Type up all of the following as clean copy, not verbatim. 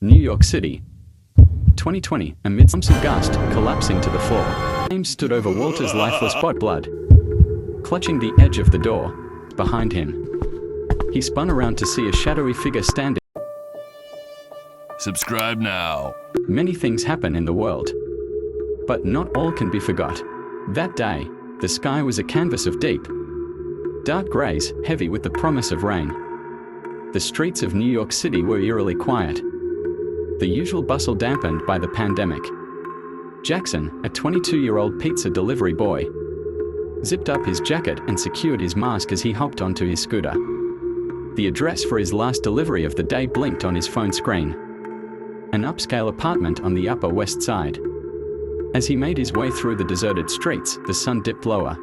New York City, 2020, amid some gust collapsing to the floor. James stood over Walter's lifeless blood, clutching the edge of the door behind him. He spun around to see a shadowy figure standing. Subscribe now. Many things happen in the world, but not all can be forgot. That day, the sky was a canvas of deep, dark grays, heavy with the promise of rain. The streets of New York City were eerily quiet, the usual bustle dampened by the pandemic. Jackson, a 22-year-old pizza delivery boy, zipped up his jacket and secured his mask as he hopped onto his scooter. The address for his last delivery of the day blinked on his phone screen. An upscale apartment on the Upper West Side. As he made his way through the deserted streets, the sun dipped lower,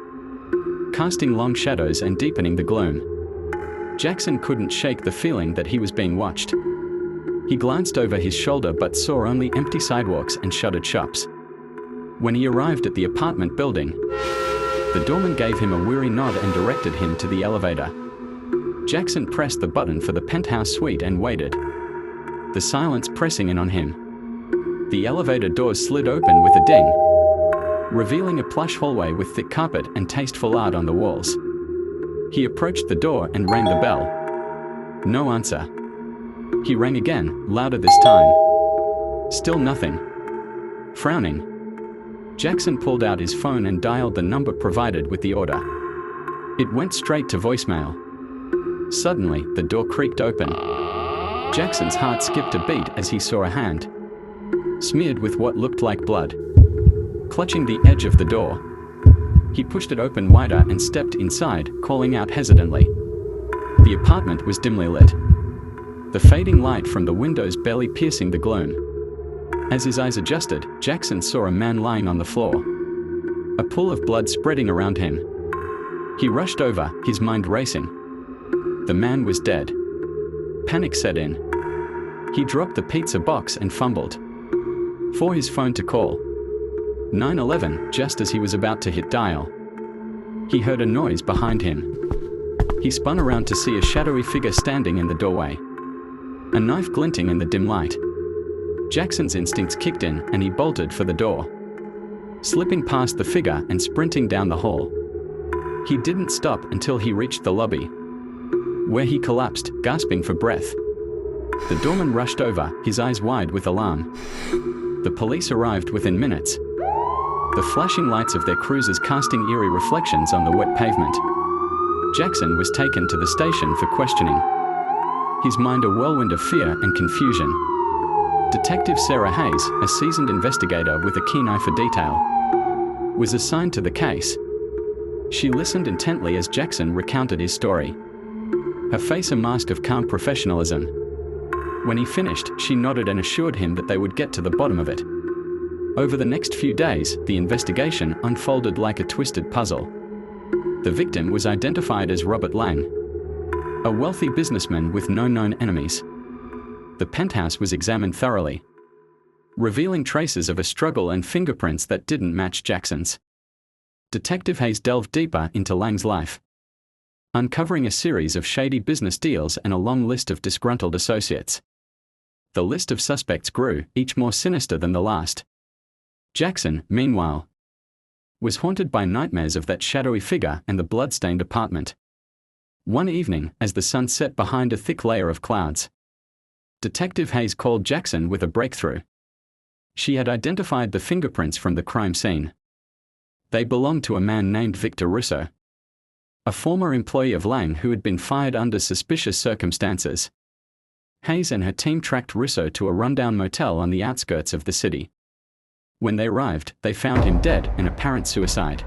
casting long shadows and deepening the gloom. Jackson couldn't shake the feeling that he was being watched. He glanced over his shoulder but saw only empty sidewalks and shuttered shops. When he arrived at the apartment building, the doorman gave him a weary nod and directed him to the elevator. Jackson pressed the button for the penthouse suite and waited, the silence pressing in on him. The elevator doors slid open with a ding, revealing a plush hallway with thick carpet and tasteful art on the walls. He approached the door and rang the bell. No answer. He rang again, louder this time. Still nothing. Frowning, Jackson pulled out his phone and dialed the number provided with the order. It went straight to voicemail. Suddenly, the door creaked open. Jackson's heart skipped a beat as he saw a hand, smeared with what looked like blood, clutching the edge of the door. He pushed it open wider and stepped inside, calling out hesitantly. The apartment was dimly lit, the fading light from the windows barely piercing the gloom. As his eyes adjusted, Jackson saw a man lying on the floor, a pool of blood spreading around him. He rushed over, his mind racing. The man was dead. Panic set in. He dropped the pizza box and fumbled for his phone to call 911. Just as he was about to hit dial, he heard a noise behind him. He spun around to see a shadowy figure standing in the doorway, a knife glinting in the dim light. Jackson's instincts kicked in and he bolted for the door, slipping past the figure and sprinting down the hall. He didn't stop until he reached the lobby, where he collapsed, gasping for breath. The doorman rushed over, his eyes wide with alarm. The police arrived within minutes, the flashing lights of their cruisers casting eerie reflections on the wet pavement. Jackson was taken to the station for questioning, his mind a whirlwind of fear and confusion. Detective Sarah Hayes, a seasoned investigator with a keen eye for detail, was assigned to the case. She listened intently as Jackson recounted his story, her face a mask of calm professionalism. When he finished, she nodded and assured him that they would get to the bottom of it. Over the next few days, the investigation unfolded like a twisted puzzle. The victim was identified as Robert Lang, a wealthy businessman with no known enemies. The penthouse was examined thoroughly, revealing traces of a struggle and fingerprints that didn't match Jackson's. Detective Hayes delved deeper into Lang's life, uncovering a series of shady business deals and a long list of disgruntled associates. The list of suspects grew, each more sinister than the last. Jackson, meanwhile, was haunted by nightmares of that shadowy figure and the blood-stained apartment. One evening, as the sun set behind a thick layer of clouds, Detective Hayes called Jackson with a breakthrough. She had identified the fingerprints from the crime scene. They belonged to a man named Victor Russo, a former employee of Lang who had been fired under suspicious circumstances. Hayes and her team tracked Russo to a rundown motel on the outskirts of the city. When they arrived, they found him dead, an apparent suicide.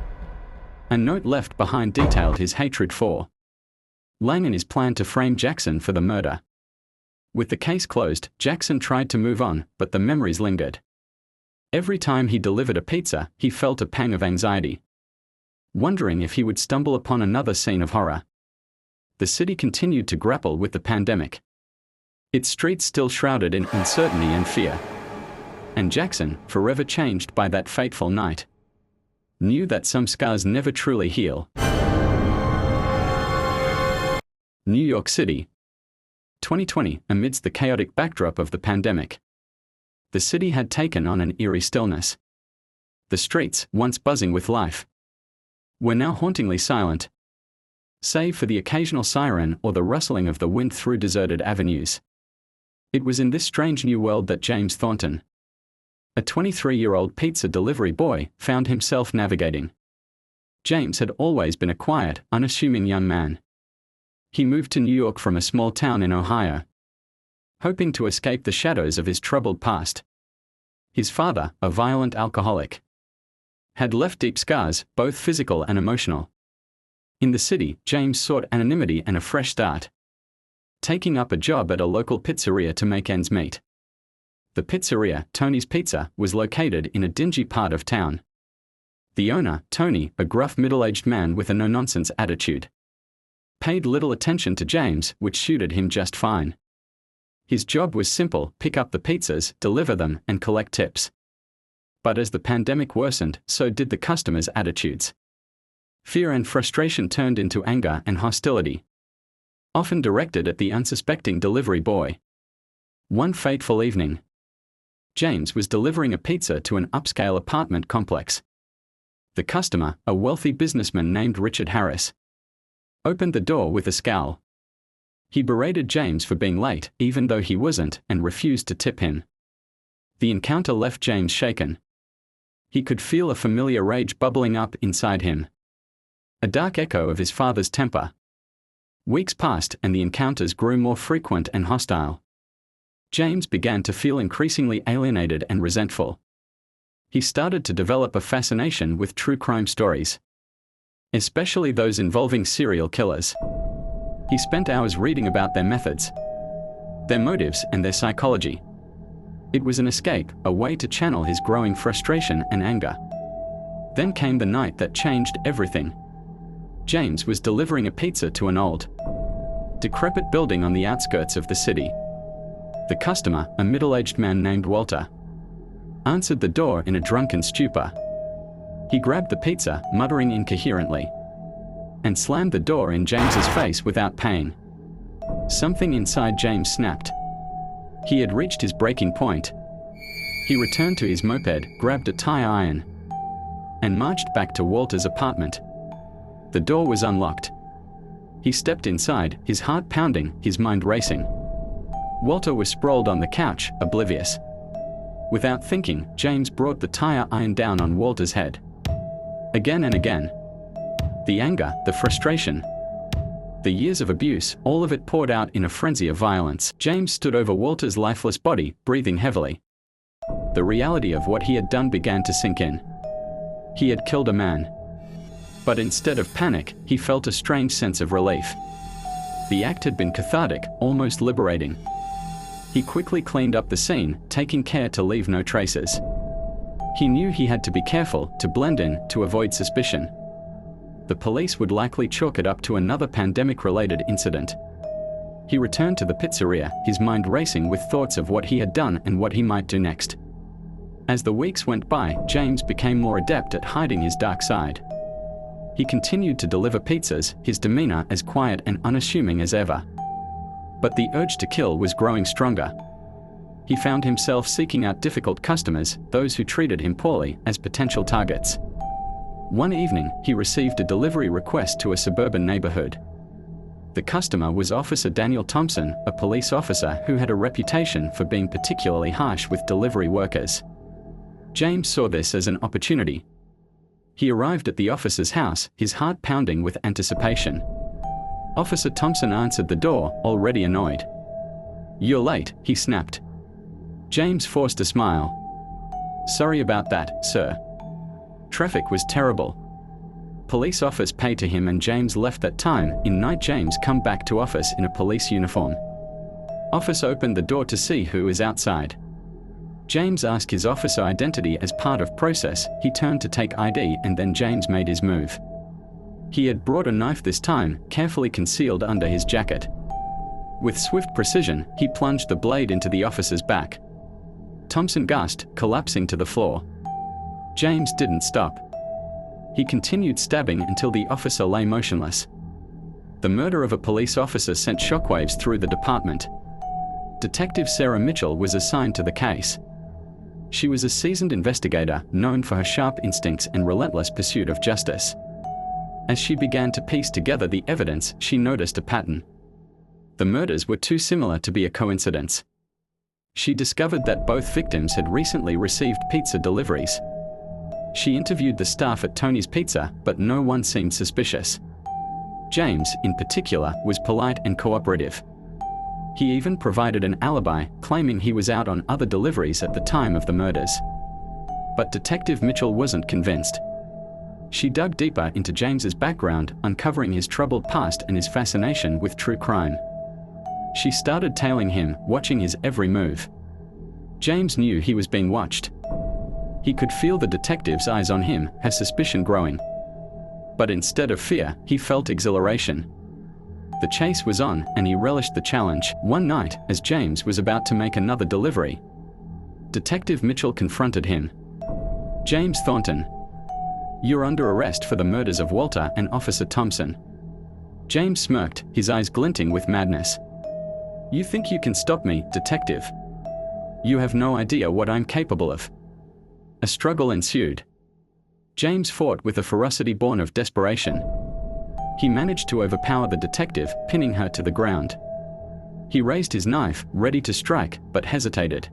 A note left behind detailed his hatred for Lang and his plan to frame Jackson for the murder. With the case closed, Jackson tried to move on, but the memories lingered. Every time he delivered a pizza, he felt a pang of anxiety, wondering if he would stumble upon another scene of horror. The city continued to grapple with the pandemic, its streets still shrouded in uncertainty and fear. And Jackson, forever changed by that fateful night, knew that some scars never truly heal. New York City, 2020, amidst the chaotic backdrop of the pandemic. The city had taken on an eerie stillness. The streets, once buzzing with life, were now hauntingly silent, save for the occasional siren or the rustling of the wind through deserted avenues. It was in this strange new world that James Thornton, a 23-year-old pizza delivery boy, found himself navigating. James had always been a quiet, unassuming young man. He moved to New York from a small town in Ohio, hoping to escape the shadows of his troubled past. His father, a violent alcoholic, had left deep scars, both physical and emotional. In the city, James sought anonymity and a fresh start, taking up a job at a local pizzeria to make ends meet. The pizzeria, Tony's Pizza, was located in a dingy part of town. The owner, Tony, a gruff middle-aged man with a no-nonsense attitude, paid little attention to James, which suited him just fine. His job was simple: pick up the pizzas, deliver them, and collect tips. But as the pandemic worsened, so did the customers' attitudes. Fear and frustration turned into anger and hostility, often directed at the unsuspecting delivery boy. One fateful evening, James was delivering a pizza to an upscale apartment complex. The customer, a wealthy businessman named Richard Harris, opened the door with a scowl. He berated James for being late, even though he wasn't, and refused to tip him. The encounter left James shaken. He could feel a familiar rage bubbling up inside him, a dark echo of his father's temper. Weeks passed and the encounters grew more frequent and hostile. James began to feel increasingly alienated and resentful. He started to develop a fascination with true crime stories, especially those involving serial killers. He spent hours reading about their methods, their motives, and their psychology. It was an escape, a way to channel his growing frustration and anger. Then came the night that changed everything. James was delivering a pizza to an old, decrepit building on the outskirts of the city. The customer, a middle-aged man named Walter, answered the door in a drunken stupor. He grabbed the pizza, muttering incoherently, and slammed the door in James's face without pain. Something inside James snapped. He had reached his breaking point. He returned to his moped, grabbed a tire iron, and marched back to Walter's apartment. The door was unlocked. He stepped inside, his heart pounding, his mind racing. Walter was sprawled on the couch, oblivious. Without thinking, James brought the tire iron down on Walter's head. Again and again. The anger, the frustration, the years of abuse, all of it poured out in a frenzy of violence. James stood over Walter's lifeless body, breathing heavily. The reality of what he had done began to sink in. He had killed a man. But instead of panic, he felt a strange sense of relief. The act had been cathartic, almost liberating. He quickly cleaned up the scene, taking care to leave no traces. He knew he had to be careful, to blend in, to avoid suspicion. The police would likely chalk it up to another pandemic-related incident. He returned to the pizzeria, his mind racing with thoughts of what he had done and what he might do next. As the weeks went by, James became more adept at hiding his dark side. He continued to deliver pizzas, his demeanor as quiet and unassuming as ever. But the urge to kill was growing stronger. He found himself seeking out difficult customers, those who treated him poorly, as potential targets. One evening, he received a delivery request to a suburban neighborhood. The customer was Officer Daniel Thompson, a police officer who had a reputation for being particularly harsh with delivery workers. James saw this as an opportunity. He arrived at the officer's house, his heart pounding with anticipation. Officer Thompson answered the door, already annoyed. "You're late," he snapped. James forced a smile. "Sorry about that, sir. Traffic was terrible." Police officers paid to him and James left that time. In night, James come back to office in a police uniform. Officer opened the door to see who is outside. James asked his officer identity as part of process. He turned to take ID and then James made his move. He had brought a knife this time, carefully concealed under his jacket. With swift precision, he plunged the blade into the officer's back. Thompson gasped, collapsing to the floor. James didn't stop. He continued stabbing until the officer lay motionless. The murder of a police officer sent shockwaves through the department. Detective Sarah Mitchell was assigned to the case. She was a seasoned investigator, known for her sharp instincts and relentless pursuit of justice. As she began to piece together the evidence, she noticed a pattern. The murders were too similar to be a coincidence. She discovered that both victims had recently received pizza deliveries. She interviewed the staff at Tony's Pizza, but no one seemed suspicious. James, in particular, was polite and cooperative. He even provided an alibi, claiming he was out on other deliveries at the time of the murders. But Detective Mitchell wasn't convinced. She dug deeper into James's background, uncovering his troubled past and his fascination with true crime. She started tailing him, watching his every move. James knew he was being watched. He could feel the detective's eyes on him, her suspicion growing. But instead of fear, he felt exhilaration. The chase was on, and he relished the challenge. One night, as James was about to make another delivery, Detective Mitchell confronted him. "James Thornton, you're under arrest for the murders of Walter and Officer Thompson." James smirked, his eyes glinting with madness. "You think you can stop me, detective? You have no idea what I'm capable of." A struggle ensued. James fought with a ferocity born of desperation. He managed to overpower the detective, pinning her to the ground. He raised his knife, ready to strike, but hesitated.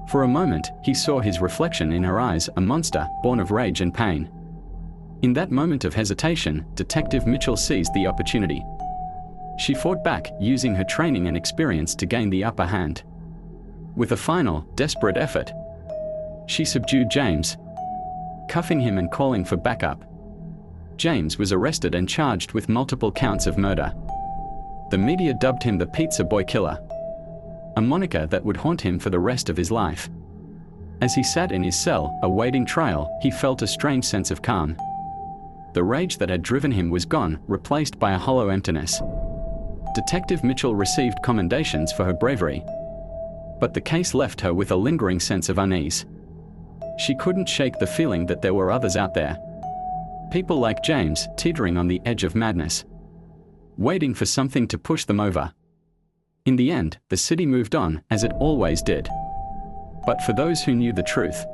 For a moment, he saw his reflection in her eyes, a monster, born of rage and pain. In that moment of hesitation, Detective Mitchell seized the opportunity. She fought back, using her training and experience to gain the upper hand. With a final, desperate effort, she subdued James, cuffing him and calling for backup. James was arrested and charged with multiple counts of murder. The media dubbed him the Pizza Boy Killer, a moniker that would haunt him for the rest of his life. As he sat in his cell, awaiting trial, he felt a strange sense of calm. The rage that had driven him was gone, replaced by a hollow emptiness. Detective Mitchell received commendations for her bravery, but the case left her with a lingering sense of unease. She couldn't shake the feeling that there were others out there. People like James, teetering on the edge of madness, waiting for something to push them over. In the end, the city moved on, as it always did. But for those who knew the truth,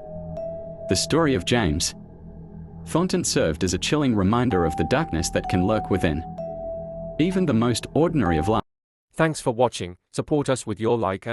the story of James Thornton served as a chilling reminder of the darkness that can lurk within even the most ordinary of life. Thanks for watching. Support us with your like and